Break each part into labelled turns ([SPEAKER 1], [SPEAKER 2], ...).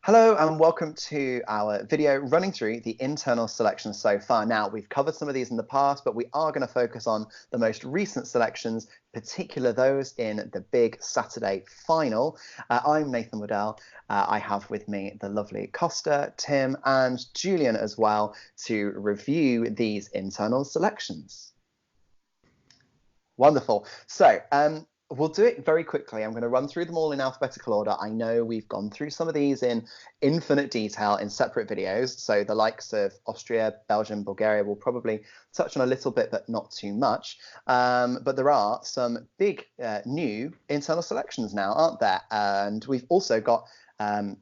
[SPEAKER 1] Hello and welcome to our video running through the internal selections so far. Now, we've covered some of these in the past, but we are going to focus on the most recent selections, particularly those in the big Saturday final. I'm Nathan Waddell. I have with me the lovely Costa, Tim and Julian as well to review these internal selections. Wonderful. So, we'll do it very quickly. I'm going to run through them all in alphabetical order. I know we've gone through some of these in infinite detail in separate videos. So the likes of Austria, Belgium, Bulgaria will probably touch on a little bit, but not too much. But there are some big new internal selections now, aren't there? And we've also got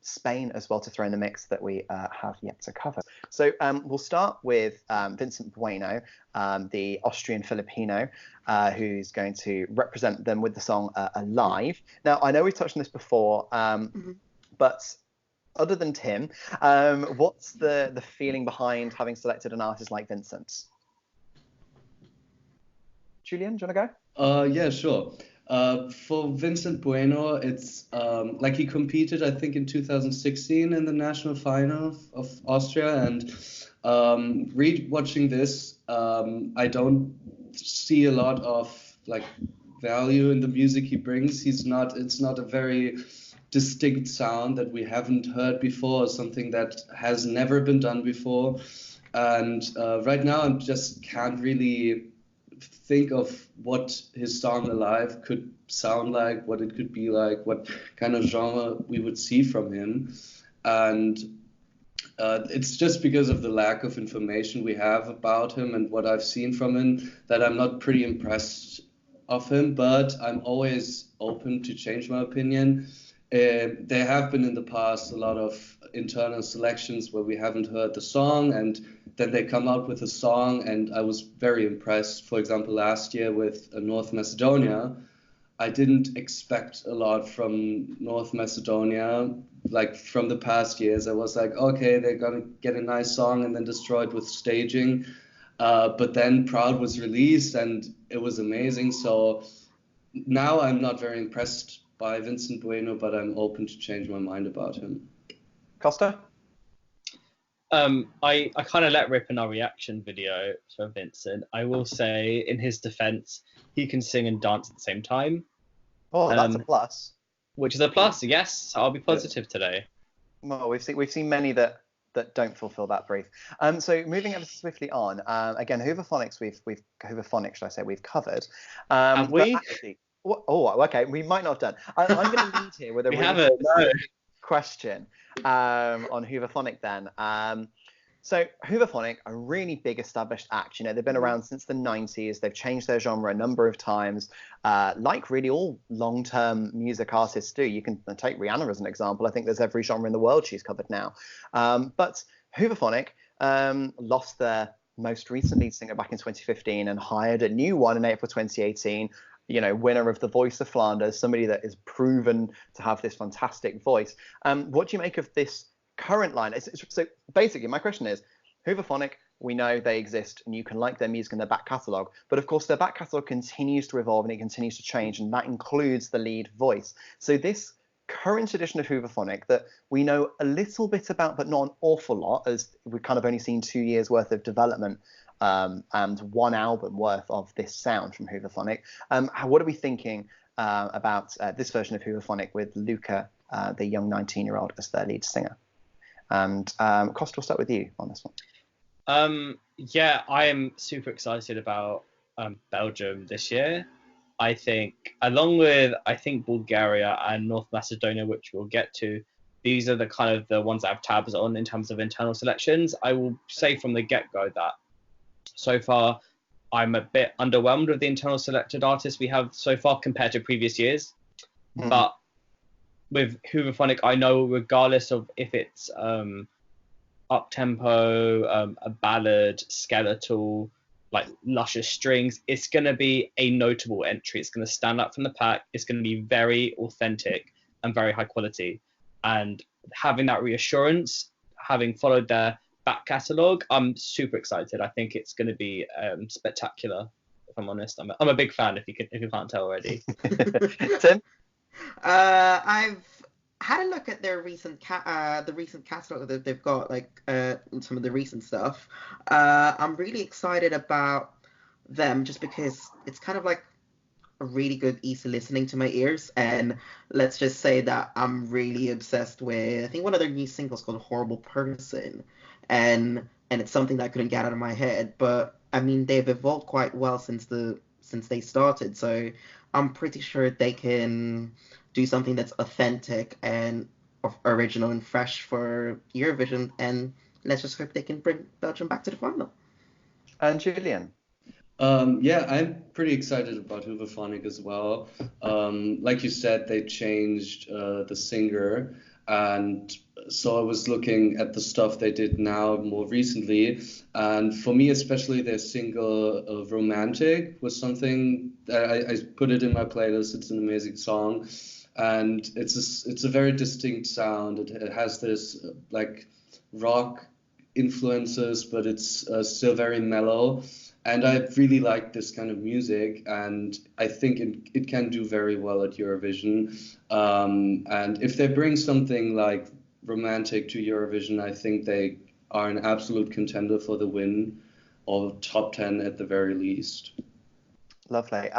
[SPEAKER 1] Spain as well to throw in the mix that we have yet to cover. So we'll start with Vincent Bueno, the Austrian Filipino, who's going to represent them with the song Alive. Now, I know we've touched on this before, but other than Tim, what's the feeling behind having selected an artist like Vincent? Julian, do you want to go?
[SPEAKER 2] Yeah, sure. For Vincent Bueno, it's like he competed, I think, in 2016 in the national final of Austria. And watching this, I don't see a lot of like value in the music he brings. It's not a very distinct sound that we haven't heard before, something that has never been done before. And right now, I just can't really think of what his song Alive could sound like, what it could be like, what kind of genre we would see from him. And it's just because of the lack of information we have about him and what I've seen from him that I'm not pretty impressed of him, but I'm always open to change my opinion. There have been in the past a lot of internal selections where we haven't heard the song, and then they come out with a song, and I was very impressed. For example, last year with North Macedonia, I didn't expect a lot from North Macedonia. Like from the past years, I was like, okay, they're gonna get a nice song and then destroy it with staging. But then Proud was released and it was amazing. So now I'm not very impressed by Vincent Bueno, but I'm open to change my mind about him.
[SPEAKER 1] Costa?
[SPEAKER 3] I kind of let rip in our reaction video for Vincent. I will say, in his defense, he can sing and dance at the same time.
[SPEAKER 1] Oh, that's a plus.
[SPEAKER 3] Which is a plus, yes. I'll be positive today.
[SPEAKER 1] Well, we've seen many that don't fulfil that brief. So moving ever so swiftly on, again, Hooverphonics, Hooverphonic, should I say, we've covered.
[SPEAKER 3] Have we?
[SPEAKER 1] Actually, oh, okay, we might not have done. I'm going to lead here with a really specific question on Hooverphonic then. So Hooverphonic, a really big established act. You know, they've been around since the 90s. They've changed their genre a number of times, like really all long-term music artists do. You can take Rihanna as an example. I think there's every genre in the world she's covered now. But Hooverphonic lost their most recent lead singer back in 2015 and hired a new one in April 2018. You know, winner of the Voice of Flanders, somebody that is proven to have this fantastic voice. What do you make of this current line? So basically, my question is, Hooverphonic, we know they exist and you can like their music in their back catalogue, but of course their back catalogue continues to evolve and it continues to change, and that includes the lead voice. So this current edition of Hooverphonic that we know a little bit about, but not an awful lot, as we've kind of only seen 2 years worth of development and one album worth of this sound from Hooverphonic. What are we thinking about this version of Hooverphonic with Luca, the young 19-year-old, as their lead singer? And Costa, we'll start with you on this one.
[SPEAKER 3] Yeah, I am super excited about Belgium this year. I think, along with Bulgaria and North Macedonia, which we'll get to, these are the kind of the ones I have tabs on in terms of internal selections. I will say from the get-go that so far I'm a bit underwhelmed with the internal selected artists we have so far compared to previous years. Mm-hmm. But with Hooverphonic, I know regardless of if it's up-tempo, a ballad, skeletal, like luscious strings, it's going to be a notable entry. It's going to stand out from the pack. It's going to be very authentic and very high quality. And having that reassurance, having followed their back catalogue, I'm super excited. I think it's going to be spectacular, if I'm honest. I'm a big fan. If you can't tell already.
[SPEAKER 1] Tim?
[SPEAKER 4] I've had a look at their recent catalog that they've got, like some of the recent stuff. I'm really excited about them just because it's kind of like a really good easy listening to my ears, and let's just say that I'm really obsessed with, I think, one of their new singles called Horrible Person, and it's something that I couldn't get out of my head, but I mean they've evolved quite well since they started, so I'm pretty sure they can do something that's authentic and original and fresh for Eurovision, and let's just hope they can bring Belgium back to the final.
[SPEAKER 1] And Julian?
[SPEAKER 2] Yeah, I'm pretty excited about Hooverphonic as well. Like you said, they changed the singer, and so I was looking at the stuff they did now more recently, and for me especially their single Romantic was something that I put it in my playlist. It's an amazing song, and it's a very distinct sound. It has this like rock influences, but it's still very mellow. And I really like this kind of music, and I think it can do very well at Eurovision. And if they bring something like Romantic to Eurovision, I think they are an absolute contender for the win, or top 10 at the very least.
[SPEAKER 1] Lovely.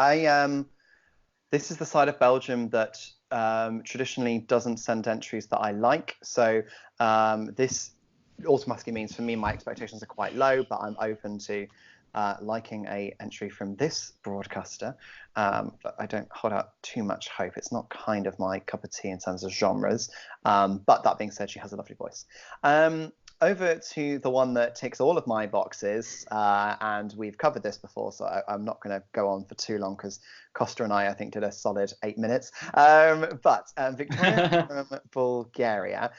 [SPEAKER 1] This is the side of Belgium that traditionally doesn't send entries that I like. So this automatically means for me my expectations are quite low, but I'm open to liking a entry from this broadcaster, but I don't hold out too much hope. It's not kind of my cup of tea in terms of genres, but that being said, she has a lovely voice. Over to the one that ticks all of my boxes, and we've covered this before, so I'm not going to go on for too long because Costa and I think did a solid 8 minutes. But Victoria from Bulgaria,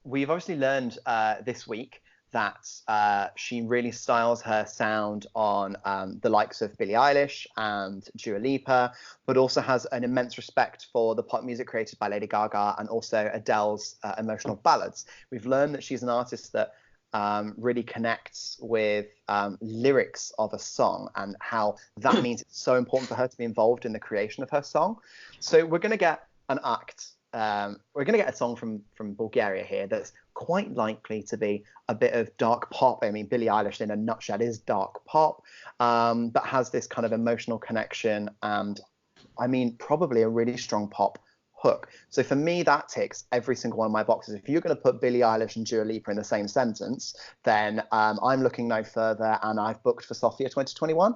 [SPEAKER 1] we've obviously learned this week that she really styles her sound on the likes of Billie Eilish and Dua Lipa, but also has an immense respect for the pop music created by Lady Gaga and also Adele's emotional ballads. We've learned that she's an artist that really connects with lyrics of a song and how that means it's so important for her to be involved in the creation of her song. So we're going to get an act. We're going to get a song from Bulgaria here that's quite likely to be a bit of dark pop. I mean, Billie Eilish in a nutshell is dark pop, but has this kind of emotional connection and, I mean, probably a really strong pop hook. So for me, that ticks every single one of my boxes. If you're going to put Billie Eilish and Dua Lipa in the same sentence, then I'm looking no further, and I've booked for Sofia 2021.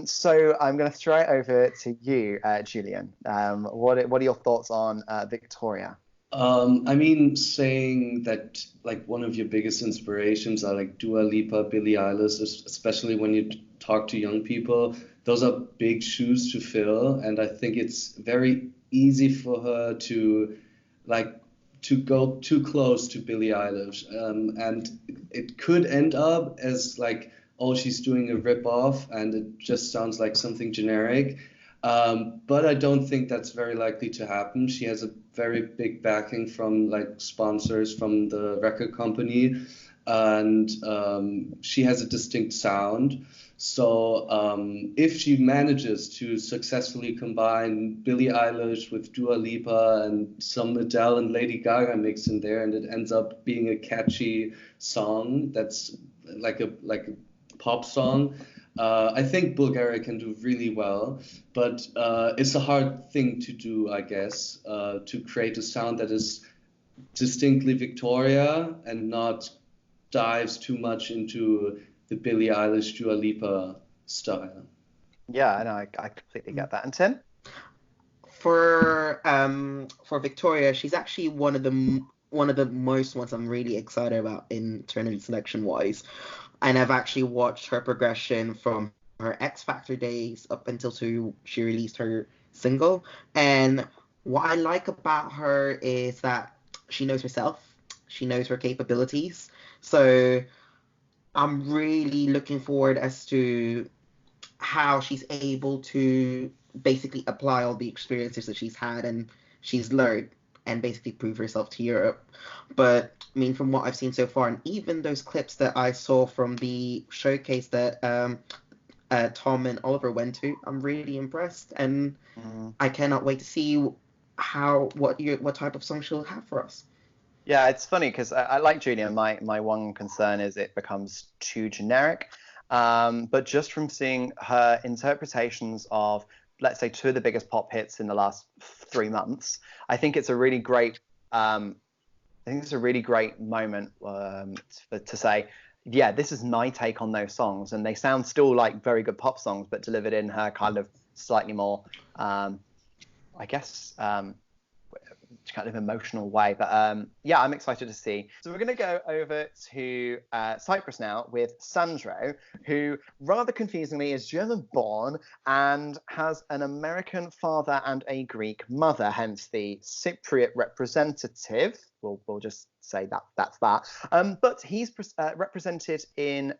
[SPEAKER 1] So I'm going to throw it over to you, Julian. What are your thoughts on Victoria?
[SPEAKER 2] I mean, saying that like one of your biggest inspirations are like Dua Lipa, Billie Eilish, especially when you talk to young people, those are big shoes to fill, and I think it's very easy for her to go too close to Billie Eilish, and it could end up as like, oh, she's doing a rip-off and it just sounds like something generic, but I don't think that's very likely to happen. She has a very big backing from like sponsors from the record company, and she has a distinct sound. So if she manages to successfully combine Billie Eilish with Dua Lipa and some Adele and Lady Gaga mix in there, and it ends up being a catchy song that's like a pop song, I think Bulgaria can do really well. But it's a hard thing to do, I guess, to create a sound that is distinctly Victoria and not dives too much into the Billie Eilish, Dua Lipa style.
[SPEAKER 1] Yeah, no, I completely get that. And Tim?
[SPEAKER 4] For Victoria, she's actually one of the most ones I'm really excited about in tournament selection wise, and I've actually watched her progression from her X Factor days up until she released her single. And what I like about her is that she knows herself, she knows her capabilities. So I'm really looking forward as to how she's able to basically apply all the experiences that she's had and she's learned and basically prove herself to Europe. But I mean, from what I've seen so far, and even those clips that I saw from the showcase that Tom and Oliver went to. I'm really impressed, and I cannot wait to see what type of song she'll have for us.
[SPEAKER 1] Yeah, it's funny because I like Julia. My one concern is it becomes too generic. But just from seeing her interpretations of, let's say, two of the biggest pop hits in the last 3 months, I think it's a really great. I think it's a really great moment to say, yeah, this is my take on those songs, and they sound still like very good pop songs, but delivered in her kind of slightly more, I guess, kind of emotional way. But yeah, I'm excited to see. So we're going to go over to Cyprus now with Sandro, who rather confusingly is German born and has an American father and a Greek mother, hence the Cypriot representative. We'll just say that's that. But he's represented in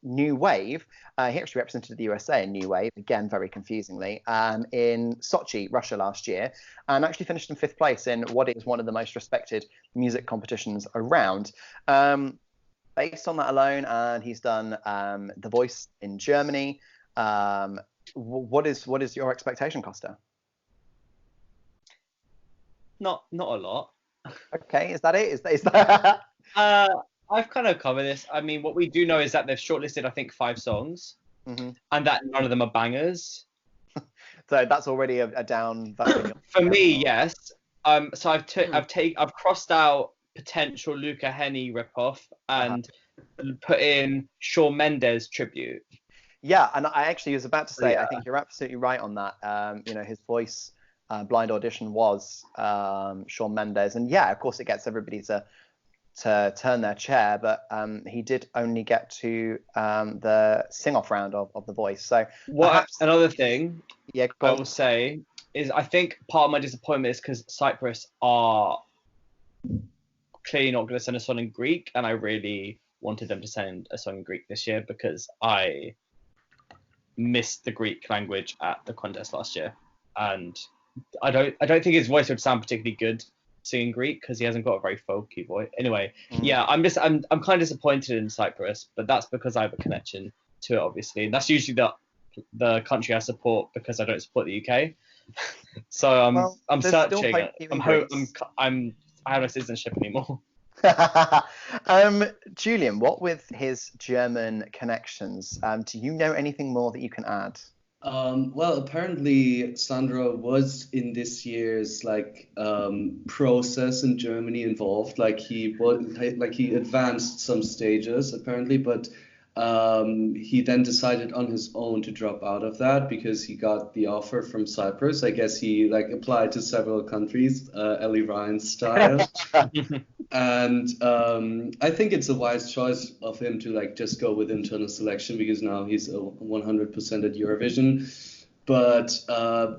[SPEAKER 1] New Wave. He actually represented the USA in New Wave, again, very confusingly, in Sochi, Russia last year, and actually finished in 5th place in what is one of the most respected music competitions around. Based on that alone, and he's done The Voice in Germany. What is your expectation, Costa?
[SPEAKER 3] Not a lot.
[SPEAKER 1] Okay, is that it? Is that...
[SPEAKER 3] I've kind of covered this. I mean, what we do know is that they've shortlisted, I think, 5 songs, and that none of them are bangers.
[SPEAKER 1] So that's already a down vote.
[SPEAKER 3] For me, yes. So I've crossed out potential Luca Henney ripoff and put in Shawn Mendes tribute.
[SPEAKER 1] Yeah, and I actually was about to say,
[SPEAKER 3] Yeah.
[SPEAKER 1] I think you're absolutely right on that. His voice blind audition was Shawn Mendes, and yeah, of course, it gets everybody to turn their chair, but he did only get to the sing-off round of The Voice. So
[SPEAKER 3] Another thing
[SPEAKER 1] I
[SPEAKER 3] will say is I think part of my disappointment is because Cyprus are clearly not going to send a song in Greek, and I really wanted them to send a song in Greek this year because I missed the Greek language at the contest last year, and I don't think his voice would sound particularly good singing Greek because he hasn't got a very folky voice. Anyway, yeah, I'm kind of disappointed in Cyprus, but that's because I have a connection to it, obviously. And that's usually the country I support because I don't support the UK. So I'm searching. I have no citizenship anymore.
[SPEAKER 1] Julian, what with his German connections? Do you know anything more that you can add?
[SPEAKER 2] Well, apparently Sandro was in this year's process in Germany involved. He advanced some stages apparently, but he then decided on his own to drop out of that because he got the offer from Cyprus. I guess he applied to several countries, Ellie Ryan style. And I think it's a wise choice of him to just go with internal selection because now he's 100% at Eurovision. But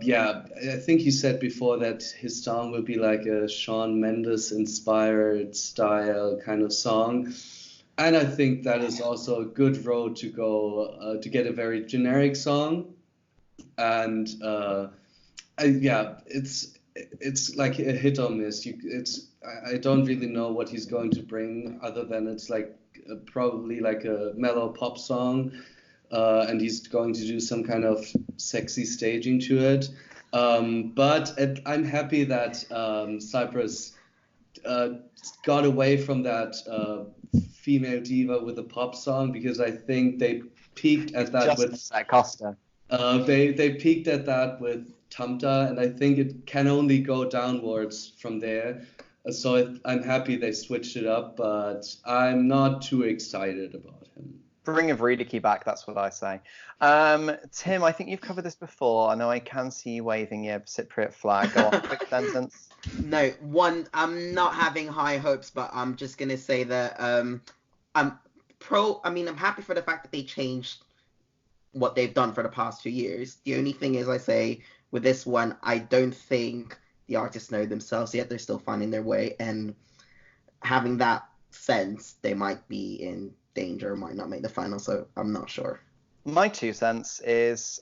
[SPEAKER 2] yeah, I think he said before that his song will be like a Shawn Mendes inspired style kind of song. And I think that is also a good road to go to get a very generic song. And yeah, it's like a hit or miss. I don't really know what he's going to bring other than it's probably like a mellow pop song, and he's going to do some kind of sexy staging to it. But I'm happy that Cyprus got away from that female diva with a pop song because I think they peaked at that with
[SPEAKER 1] Costa.
[SPEAKER 2] They peaked at that with Tamta, and I think it can only go downwards from there. So I'm happy they switched it up, but I'm not too excited about him.
[SPEAKER 1] Bring Vridiki back, that's what I say. Tim, I think you've covered this before. I know I can see you waving your Cypriot flag. Go on, quick sentence.
[SPEAKER 4] No, I'm not having high hopes, but I'm just going to say that I'm happy for the fact that they changed what they've done for the past 2 years. The only thing is, I say, with this one, I don't think the artists know themselves yet. They're still finding their way, and having that sense, they might be in danger, might not make the final, so I'm not sure.
[SPEAKER 1] My 2 cents is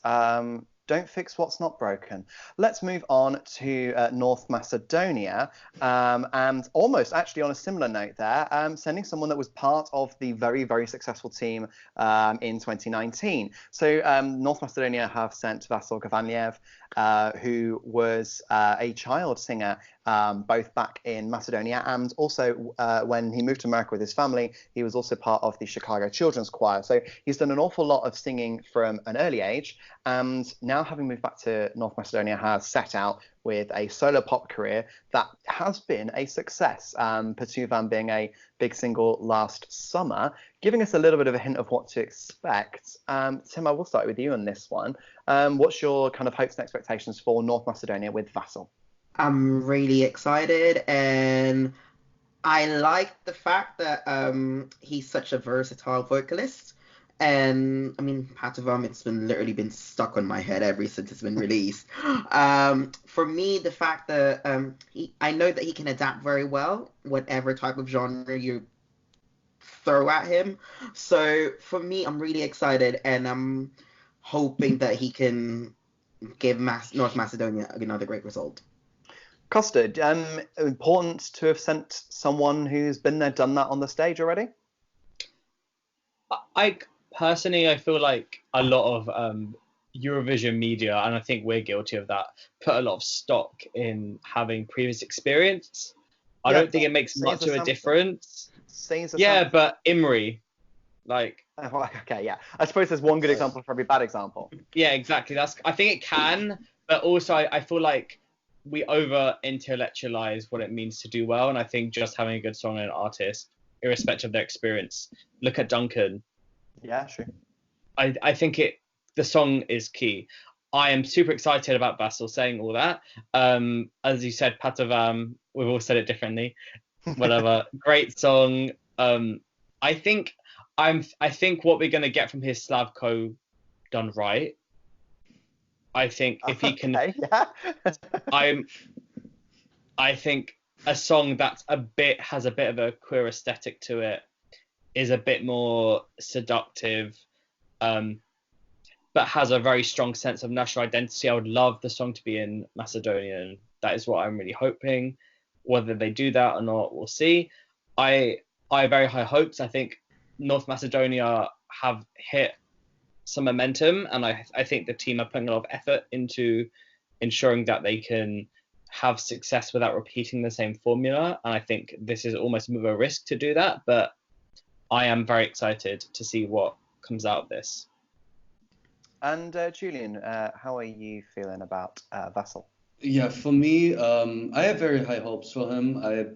[SPEAKER 1] Don't fix what's not broken. Let's move on to North Macedonia, and almost actually on a similar note there, sending someone that was part of the very, very successful team in 2019. So North Macedonia have sent Vasil who was a child singer both back in Macedonia and also when he moved to America with his family, he was also part of the Chicago Children's Choir. So he's done an awful lot of singing from an early age, and now having moved back to North Macedonia has set out with a solo pop career that has been a success. Patuvan being a big single last summer, giving us a little bit of a hint of what to expect. Tim, I will start with you on this one. What's your kind of hopes and expectations for North Macedonia with Vasil?
[SPEAKER 4] I'm really excited, and I like the fact that he's such a versatile vocalist. And I mean, Patovam, it's literally been stuck on my head ever since it's been released. For me, the fact that I know that he can adapt very well, whatever type of genre you throw at him. So for me, I'm really excited, and I'm hoping that he can give North Macedonia another great result.
[SPEAKER 1] Costa, important to have sent someone who's been there, done that on the stage already?
[SPEAKER 3] I feel like a lot of Eurovision media, and I think we're guilty of that, put a lot of stock in having previous experience. I don't think it makes much of a difference. But Imri, like...
[SPEAKER 1] Okay, yeah. I suppose there's one good example for every bad example.
[SPEAKER 3] Yeah, exactly. I think it can, but also I feel like we over-intellectualize what it means to do well, and I think just having a good song and an artist, irrespective of their experience. Look at Duncan.
[SPEAKER 1] Yeah, sure.
[SPEAKER 3] I think the song is key. I am super excited about Vasil saying all that. As you said, Patovam, we've all said it differently. Whatever. Great song. I think what we're gonna get from his Slavko done right. I think if he can, I think a song that's has a bit of a queer aesthetic to it is a bit more seductive, but has a very strong sense of national identity. I would love the song to be in Macedonian. That is what I'm really hoping. Whether they do that or not, we'll see. I have very high hopes. I think North Macedonia have hit some momentum, and I think the team are putting a lot of effort into ensuring that they can have success without repeating the same formula, and I think this is almost more of a risk to do that, but I am very excited to see what comes out of this.
[SPEAKER 1] And Julian, how are you feeling about Vasil?
[SPEAKER 2] Yeah, for me, I have very high hopes for him. I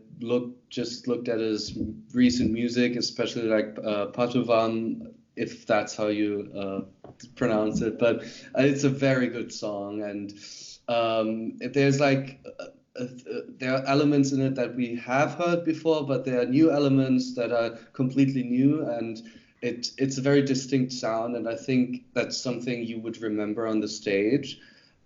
[SPEAKER 2] just looked at his recent music, especially like Patovan, if that's how you pronounce it. But it's a very good song, and there's like there are elements in it that we have heard before, but there are new elements that are completely new, and it's a very distinct sound, and I think that's something you would remember on the stage.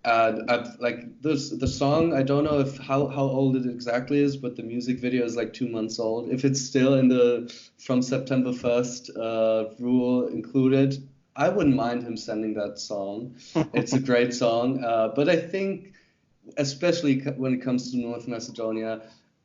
[SPEAKER 2] Like the song, I don't know how old it exactly is, but the music video is like 2 months old. If it's still in the from September 1st rule included, I wouldn't mind him sending that song. It's a great song, but I think especially when it comes to North Macedonia,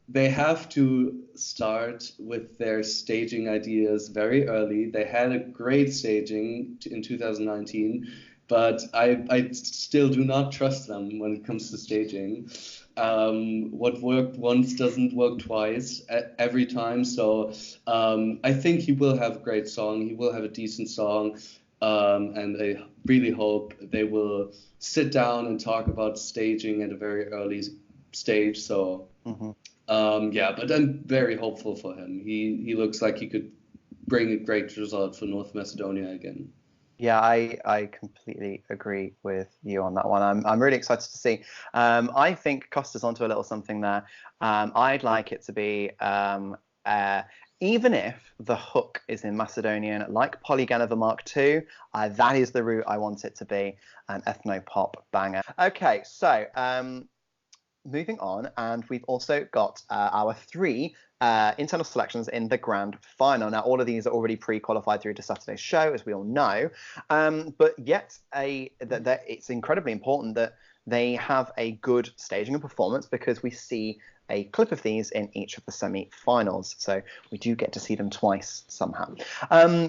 [SPEAKER 2] they have to start with their staging ideas very early. They had a great staging in 2019. But I still do not trust them when it comes to staging. What worked once doesn't work twice every time. So I think he will have a great song. He will have a decent song. And I really hope they will sit down and talk about staging at a very early stage. So but I'm very hopeful for him. He looks like he could bring a great result for North Macedonia again.
[SPEAKER 1] Yeah, I completely agree with you on that one. I'm really excited to see. I think Costa's onto a little something there. I'd like it to be, even if the hook is in Macedonian, like Polygenova Mark II, that is the route I want it to be, an ethno-pop banger. Okay, so moving on, and we've also got our 3 internal selections in the grand final. Now, all of these are already pre-qualified through to Saturday's show, as we all know, but yet it's incredibly important that they have a good staging and performance, because we see a clip of these in each of the semi-finals, so we do get to see them twice somehow.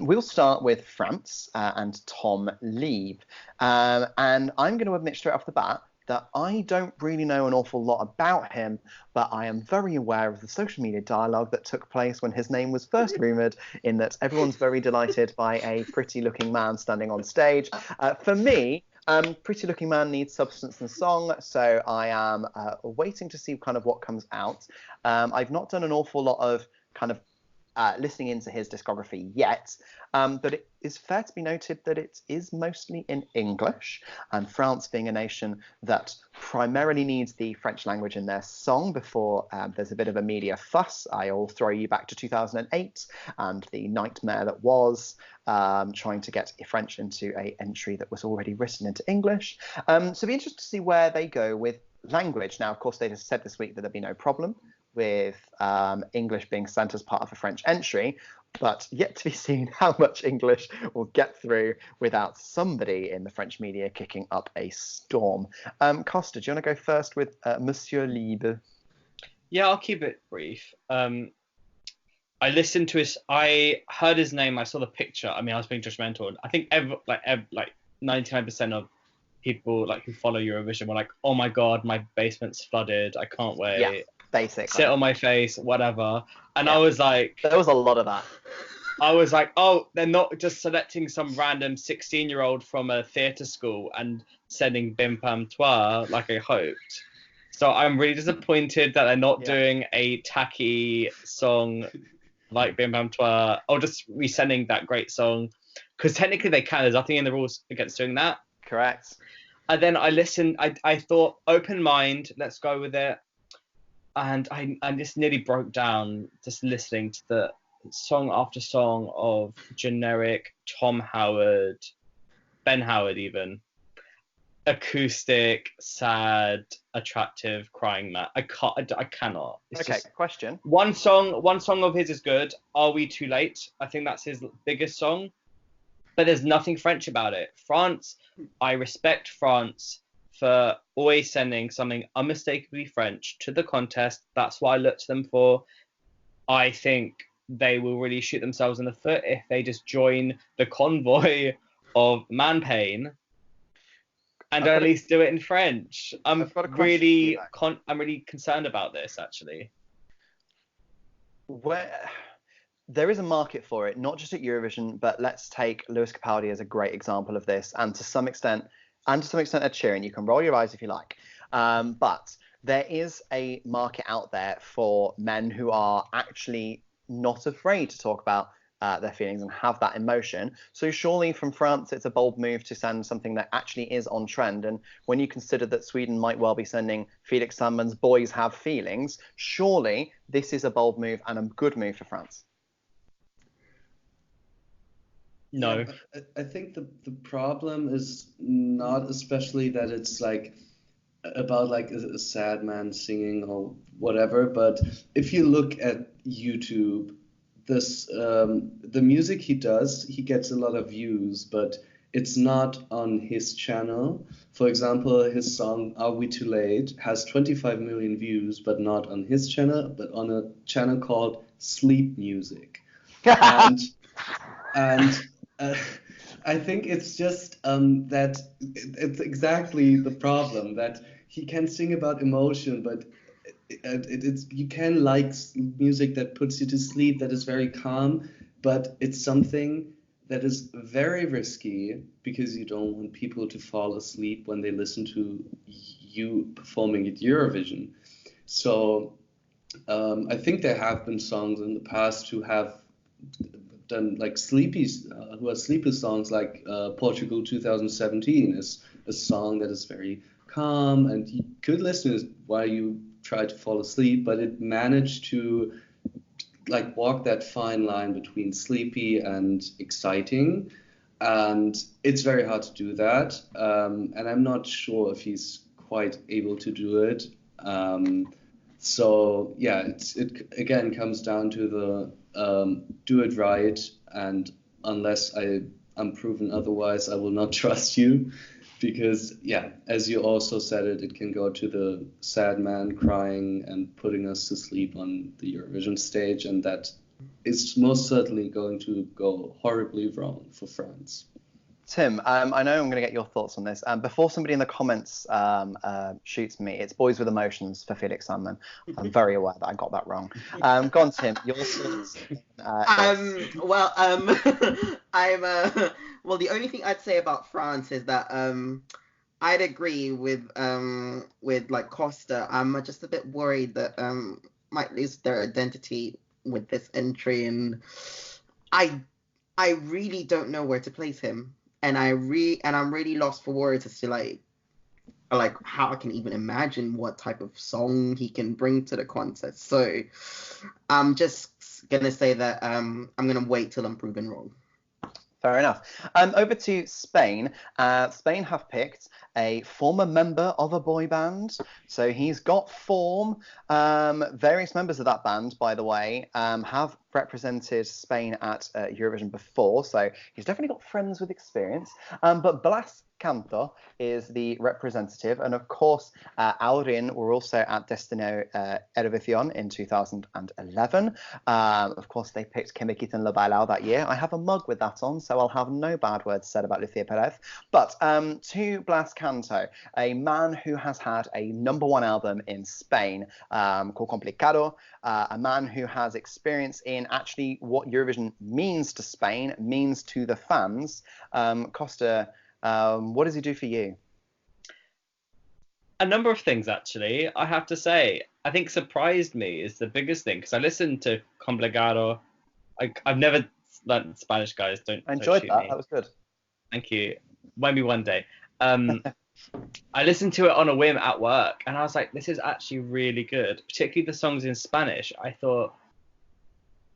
[SPEAKER 1] We'll start with France and Tom Leeb, and I'm going to admit straight off the bat that I don't really know an awful lot about him, but I am very aware of the social media dialogue that took place when his name was first rumoured, in that everyone's very delighted by a pretty-looking man standing on stage. For me, pretty-looking man needs substance and song, so I am waiting to see kind of what comes out. I've not done an awful lot of kind of listening into his discography yet, but it is fair to be noted that it is mostly in English, and France being a nation that primarily needs the French language in their song before there's a bit of a media fuss. I'll throw you back to 2008 and the nightmare that was trying to get French into an entry that was already written into English. So it'll be interesting to see where they go with language. Now, of course, they just said this week that there'd be no problem with English being sent as part of a French entry, but yet to be seen how much English will get through without somebody in the French media kicking up a storm. Costa, do you want to go first with Monsieur Leeb?
[SPEAKER 3] Yeah, I'll keep it brief. I listened to I heard his name, I saw the picture. I mean, I was being judgmental. I think 99% of people who follow Eurovision were like, "Oh my god, my basement's flooded. I can't wait."
[SPEAKER 1] Yeah. Basically.
[SPEAKER 3] Sit on my face, whatever. And
[SPEAKER 1] yeah.
[SPEAKER 3] I was like...
[SPEAKER 1] There was a lot of that.
[SPEAKER 3] I was like, oh, they're not just selecting some random 16-year-old from a theatre school and sending Bim Pam Toi like I hoped. So I'm really disappointed that they're not doing a tacky song like Bim Pam Toi, or just resending that great song. Because technically they can. There's nothing in the rules against doing that.
[SPEAKER 1] Correct.
[SPEAKER 3] And then I listened. I thought, open mind, let's go with it. And I just nearly broke down just listening to the song after song of generic Tom Howard, Ben Howard even, acoustic, sad, attractive, crying man. I cannot. It's
[SPEAKER 1] okay,
[SPEAKER 3] just,
[SPEAKER 1] question.
[SPEAKER 3] One song of his is good. Are We Too Late? I think that's his biggest song. But there's nothing French about it. France, I respect France for always sending something unmistakably French to the contest. That's what I look to them for. I think they will really shoot themselves in the foot if they just join the convoy of man pain and at least do it in French. I'm really concerned about this, actually.
[SPEAKER 1] There is a market for it, not just at Eurovision, but let's take Lewis Capaldi as a great example of this, and to some extent Ed Sheeran. You can roll your eyes if you like, but there is a market out there for men who are actually not afraid to talk about their feelings and have that emotion. So surely from France, it's a bold move to send something that actually is on trend. And when you consider that Sweden might well be sending Felix Sandman's Boys Have Feelings, surely this is a bold move and a good move for France.
[SPEAKER 3] No.
[SPEAKER 2] Yeah, I think the problem is not especially that it's about a sad man singing or whatever, but if you look at YouTube, the music he does, he gets a lot of views, but it's not on his channel. For example, his song Are We Too Late has 25 million views, but not on his channel, but on a channel called Sleep Music. and I think it's just that it's exactly the problem, that he can sing about emotion, but you can like music that puts you to sleep, that is very calm, but it's something that is very risky because you don't want people to fall asleep when they listen to you performing at Eurovision. So I think there have been songs in the past who have done who are sleepy songs, like Portugal 2017 is a song that is very calm and you could listen to it while you try to fall asleep, but it managed to walk that fine line between sleepy and exciting, and it's very hard to do that, and I'm not sure if he's quite able to do it. So yeah, it again comes down to the do it right, and unless I'm proven otherwise, I will not trust you, because yeah, as you also said it can go to the sad man crying and putting us to sleep on the Eurovision stage, and that is most certainly going to go horribly wrong for France.
[SPEAKER 1] Tim, I know I'm going to get your thoughts on this. Before somebody in the comments shoots me, it's Boys with Emotions for Felix Sandman. I'm very aware that I got that wrong. Go on, Tim. Your thoughts.
[SPEAKER 4] Well, the only thing I'd say about France is that I'd agree with like Costa. I'm just a bit worried that might lose their identity with this entry, and I really don't know where to place him. And I'm really lost for words as to like how I can even imagine what type of song he can bring to the contest. So I'm just gonna say that I'm gonna wait till I'm proven wrong.
[SPEAKER 1] Fair enough. Over to Spain. Spain have picked a former member of a boy band. So he's got form. Various members of that band, by the way, have represented Spain at Eurovision before. So he's definitely got friends with experience. But Blas Cantó is the representative. And of course, Aurin were also at Destino Eurovision in 2011. Of course, they picked Que Me Quiten Lo Bailao that year. I have a mug with that on, so I'll have no bad words said about Lucia Perez. But to Blas Cantó, a man who has had a #1 album in Spain called Complicado, a man who has experience in actually what Eurovision means to Spain, means to the fans. Costa, what does he do for you?
[SPEAKER 3] A number of things, actually. I have to say, I think surprised me is the biggest thing, because I listened to Complicado. I've never learned Spanish, guys. Don't
[SPEAKER 1] I enjoyed
[SPEAKER 3] shoot
[SPEAKER 1] that.
[SPEAKER 3] me.
[SPEAKER 1] That was good.
[SPEAKER 3] Thank you. Maybe one day. I listened to it on a whim at work, and I was like, this is actually really good, particularly the songs in Spanish. I thought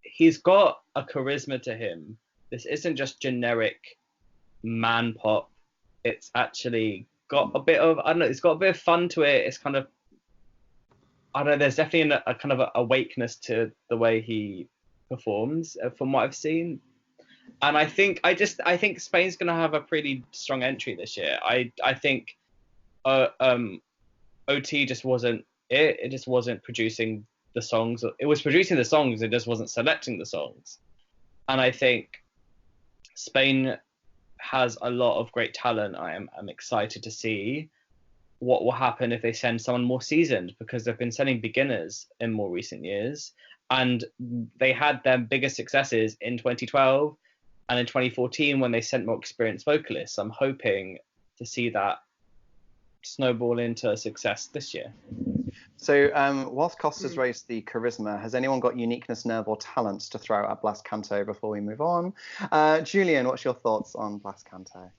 [SPEAKER 3] he's got a charisma to him. This isn't just generic man pop. It's actually got a bit of, I don't know, it's got a bit of fun to it. It's kind of, I don't know, there's definitely a kind of a awakeness to the way he performs from what I've seen. And I think Spain's going to have a pretty strong entry this year. I think OT just wasn't it. It just wasn't producing the songs. It was producing the songs. It just wasn't selecting the songs. And I think Spain has a lot of great talent. I'm excited to see what will happen if they send someone more seasoned, because they've been sending beginners in more recent years. And they had their biggest successes in 2012 and in 2014 when they sent more experienced vocalists. I'm hoping to see that snowball into success this year.
[SPEAKER 1] So whilst Costa's raised the charisma, has anyone got uniqueness, nerve, or talents to throw at Blas Cantó before we move on? Julian, what's your thoughts on Blas Cantó?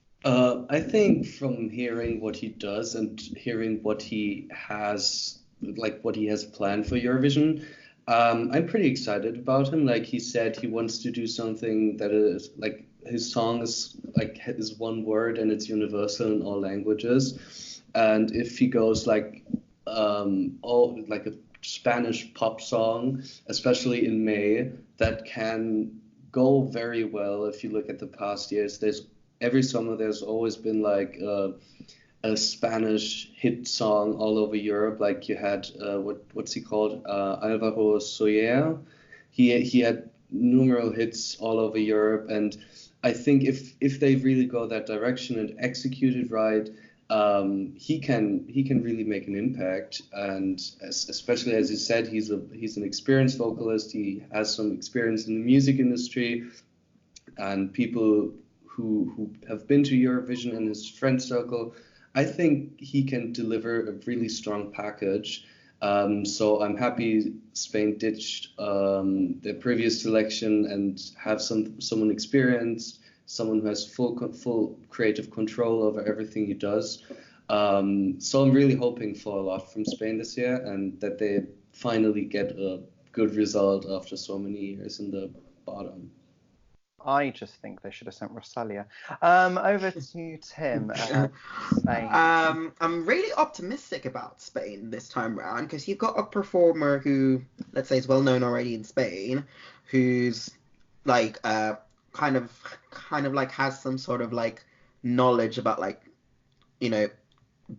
[SPEAKER 2] I think from hearing what he does and hearing what he has, like what he has planned for Eurovision, I'm pretty excited about him. Like he said, he wants to do something that is like his song is like is one word and it's universal in all languages. And if he goes like like a Spanish pop song, especially in May, that can go very well. If you look at the past years, every summer there's always been like a Spanish hit song all over Europe. Like you had what's he called, Alvaro Soler. He had numerous hits all over Europe, and I think if they really go that direction and execute it right, he can really make an impact. And especially as you said, he's an experienced vocalist. He has some experience in the music industry, and people who have been to Eurovision in his friend circle, I think he can deliver a really strong package. So I'm happy Spain ditched their previous selection and have someone experienced, someone who has full creative control over everything he does. So I'm really hoping for a lot from Spain this year, and that they finally get a good result after so many years in the bottom.
[SPEAKER 1] I just think they should have sent Rosalia. Over to Tim. Spain.
[SPEAKER 4] I'm really optimistic about Spain this time around because you've got a performer who, let's say, is well known already in Spain, who's like kind of like has some sort of like knowledge about like, you know,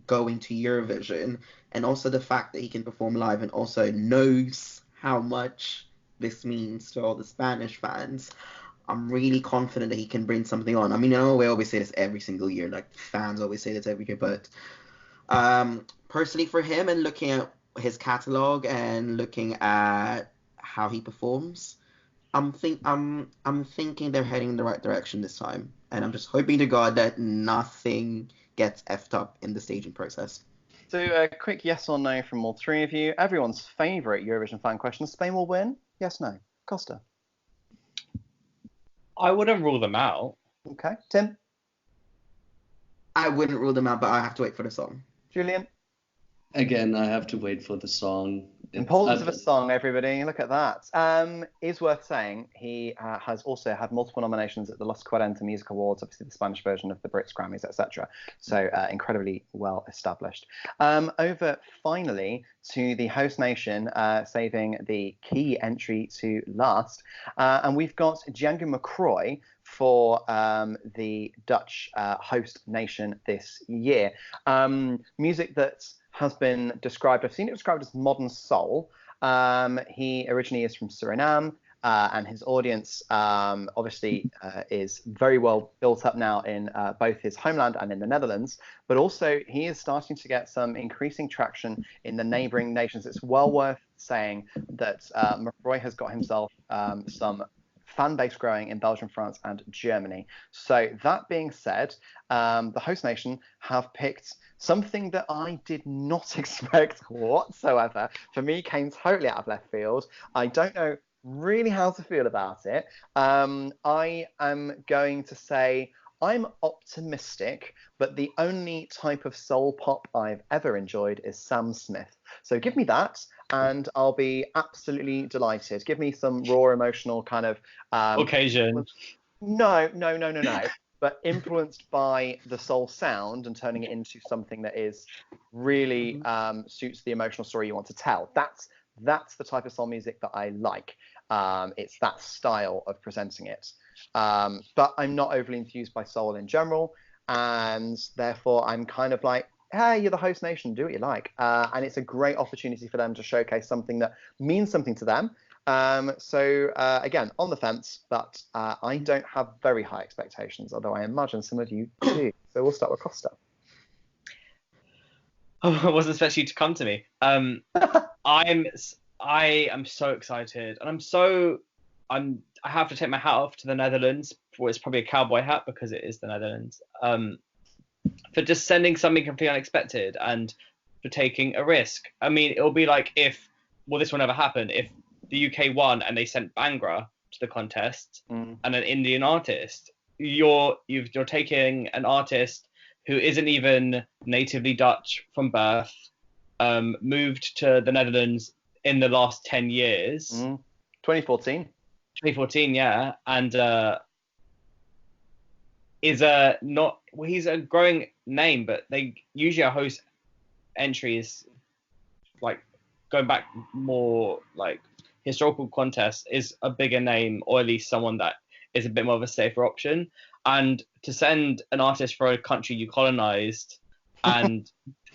[SPEAKER 4] going to Eurovision, and also the fact that he can perform live and also knows how much this means to all the Spanish fans. I'm really confident that he can bring something on. I mean, I know we always say this every single year, like fans always say this every year, but personally for him and looking at his catalogue and looking at how he performs, I'm thinking they're heading in the right direction this time, and I'm just hoping to God that nothing gets effed up in the staging process.
[SPEAKER 1] So a quick yes or no from all three of you. Everyone's favourite Eurovision fan question: Spain will win? Yes, no. Costa.
[SPEAKER 3] I wouldn't rule them out.
[SPEAKER 1] Okay. Tim?
[SPEAKER 4] I wouldn't rule them out, but I have to wait for the song.
[SPEAKER 1] Julian?
[SPEAKER 2] Again, I have to wait for the song.
[SPEAKER 1] Importance of a song, everybody. Look at that. Is worth saying he has also had multiple nominations at the Los 40 Music Awards, obviously the Spanish version of the Brits, Grammys, etc. So incredibly well established. Over finally to the host nation, saving the key entry to last. And we've got Jeangu Macrooy for the Dutch host nation this year. Music that's has been described, I've seen it described as modern soul. He originally is from Suriname, and his audience obviously is very well built up now in both his homeland and in the Netherlands, but also he is starting to get some increasing traction in the neighbouring nations. It's well worth saying that Macrooy has got himself some fan base growing in Belgium, France, and Germany. So that being said, the host nation have picked something that I did not expect whatsoever. For me, came totally out of left field. I don't know really how to feel about it. I am going to say I'm optimistic, but the only type of soul pop I've ever enjoyed is Sam Smith. So give me that, and I'll be absolutely delighted. Give me some raw, emotional kind of
[SPEAKER 3] occasion.
[SPEAKER 1] No. But influenced by the soul sound and turning it into something that is really suits the emotional story you want to tell. That's the type of soul music that I like. It's that style of presenting it. But I'm not overly enthused by soul in general, and therefore I'm kind of like, hey, you're the host nation, do what you like. And it's a great opportunity for them to showcase something that means something to them. So again, on the fence, but I don't have very high expectations, although I imagine some of you do. So we'll start with Costa.
[SPEAKER 3] Oh, I wasn't expecting you to come to me. I am so excited, and I have to take my hat off to the Netherlands. Well, it's probably a cowboy hat because it is the Netherlands. For just sending something completely unexpected and for taking a risk. I mean, it'll be like this will never happen if the UK won and they sent Bhangra to the contest and an Indian artist. You're taking an artist who isn't even natively Dutch from birth, moved to the Netherlands in the last 10 years.
[SPEAKER 1] 2014.
[SPEAKER 3] 2014, yeah, and he's a growing name, but they usually a host entry is like going back more like historical contests is a bigger name, or at least someone that is a bit more of a safer option. And to send an artist for a country you colonized and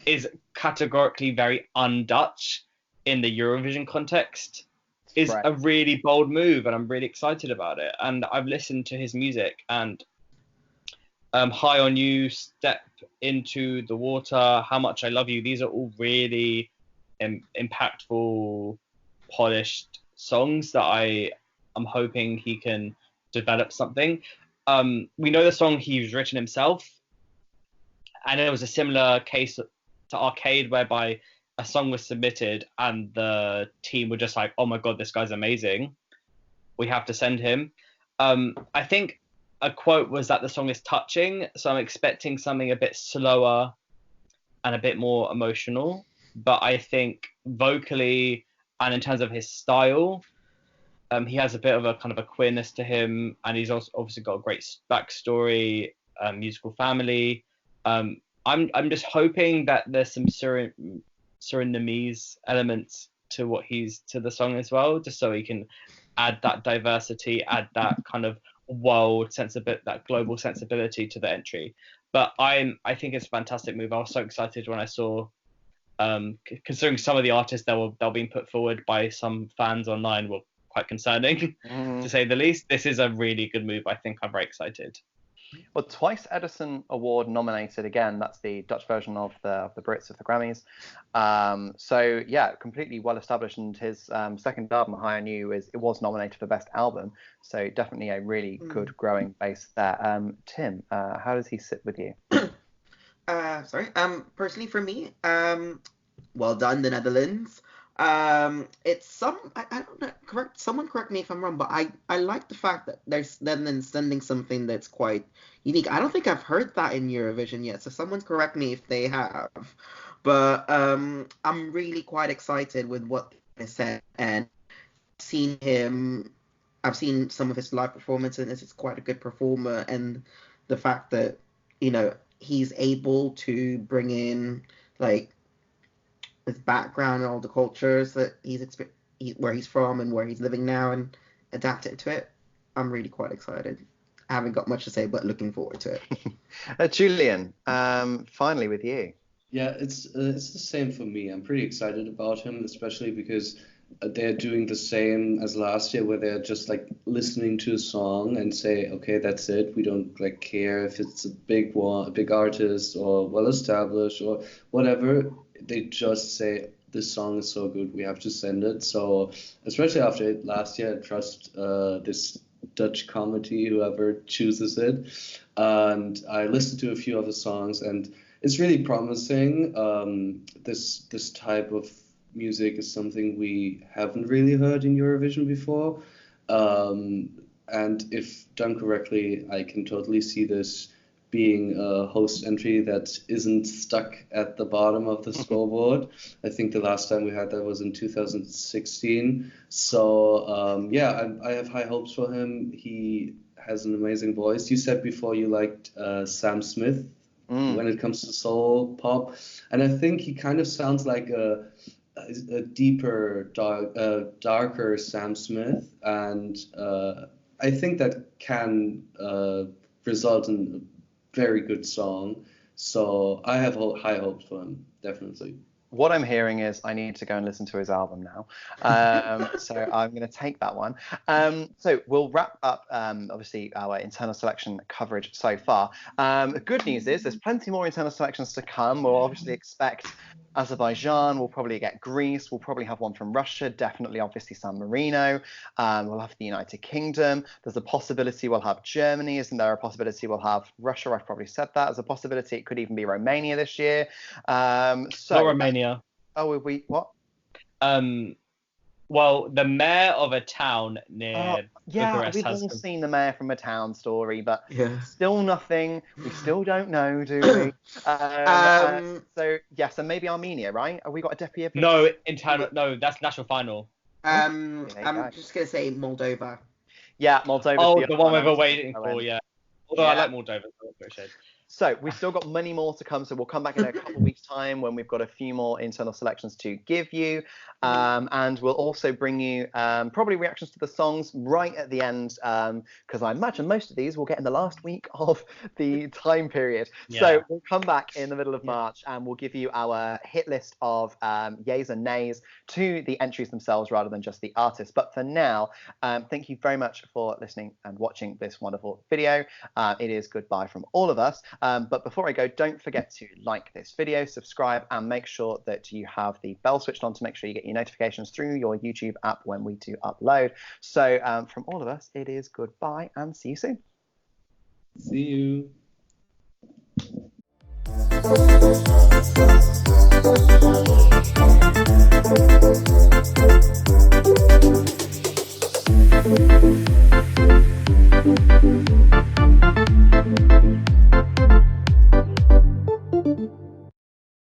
[SPEAKER 3] is categorically very un-Dutch in the Eurovision context is a really bold move, and I'm really excited about it. And I've listened to his music, and High on You, Step into the Water, How Much I Love You, these are all really impactful, polished songs that I'm hoping he can develop something. We know the song he's written himself, and it was a similar case to Arcade, whereby a song was submitted and the team were just like, oh my god, this guy's amazing, we have to send him. I think a quote was that the song is touching, so I'm expecting something a bit slower and a bit more emotional. But I think vocally and in terms of his style, He has a bit of a kind of a queerness to him, and he's also obviously got a great backstory, musical family. I'm just hoping that there's some Surinamese elements to the song as well, just so he can add that diversity, add that kind of that global sensibility to the entry. But I think it's a fantastic move. I was so excited when I saw, considering some of the artists that were being put forward by some fans online were quite concerning, to say the least. This is a really good move. I think I'm very excited.
[SPEAKER 1] Well, twice Edison Award nominated again. That's the Dutch version of the Brits of the Grammys. So yeah, completely well established. And his second album, High on You, was nominated for Best Album. So definitely a really good growing base there. Tim, how does he sit with you?
[SPEAKER 4] Personally for me, well done, the Netherlands. It's I don't know, someone correct me if I'm wrong, but I like the fact that there's then sending something that's quite unique. I don't think I've heard that in Eurovision yet, so someone correct me if they have. But I'm really quite excited with what they said, and I've seen some of his live performances, and he's quite a good performer, and the fact that, he's able to bring in like his background and all the cultures that where he's from and where he's living now, and adapt it to it. I'm really quite excited. I haven't got much to say, but looking forward to
[SPEAKER 1] it. Julian, finally with you.
[SPEAKER 2] Yeah, it's the same for me. I'm pretty excited about him, especially because they're doing the same as last year, where they're just like listening to a song and say, okay, that's it. We don't like care if it's a big artist or well established or whatever. They just say, this song is so good, we have to send it. So especially after last year, I trust this Dutch comedy, whoever chooses it. And I listened to a few of the songs, and it's really promising. This type of music is something we haven't really heard in Eurovision before. And if done correctly, I can totally see this being a host entry that isn't stuck at the bottom of the scoreboard. I think the last time we had that was in 2016. So I have high hopes for him. He has an amazing voice. You said before you liked Sam Smith when it comes to soul pop, and I think he kind of sounds like a deeper, darker Sam Smith, and I think that can result in a very good song. So I have high hopes for him, definitely.
[SPEAKER 1] What I'm hearing is I need to go and listen to his album now. So I'm going to take that one. So we'll wrap up, obviously, our internal selection coverage so far. The good news is there's plenty more internal selections to come. We'll obviously expect Azerbaijan, we'll probably get Greece, we'll probably have one from Russia, definitely obviously San Marino, we'll have the United Kingdom, there's a possibility we'll have Germany, isn't there a possibility we'll have Russia? I've probably said that as a possibility. It could even be Romania this year.
[SPEAKER 3] Not Romania.
[SPEAKER 1] Oh, what?
[SPEAKER 3] Well, the mayor of a town near Bucharest
[SPEAKER 1] we've all seen the mayor from a town story, but still nothing. We still don't know, do we? So yes, and maybe Armenia, right? Have we got a deputy?
[SPEAKER 3] No, no, that's national final.
[SPEAKER 4] I'm just gonna say Moldova.
[SPEAKER 1] Yeah, Moldova.
[SPEAKER 3] Oh, the one we were waiting for, yeah. Although I like Moldova, so appreciate.
[SPEAKER 1] So we've still got many more to come. So we'll come back in a couple of weeks' time when we've got a few more internal selections to give you. And we'll also bring you probably reactions to the songs right at the end, because I imagine most of these will get in the last week of the time period. Yeah. So we'll come back in the middle of March and we'll give you our hit list of yays and nays to the entries themselves rather than just the artists. But for now, thank you very much for listening and watching this wonderful video. It is goodbye from all of us. But before I go, don't forget to like this video, subscribe, and make sure that you have the bell switched on to make sure you get your notifications through your YouTube app when we do upload. So from all of us, it is goodbye and see you soon.
[SPEAKER 2] See you.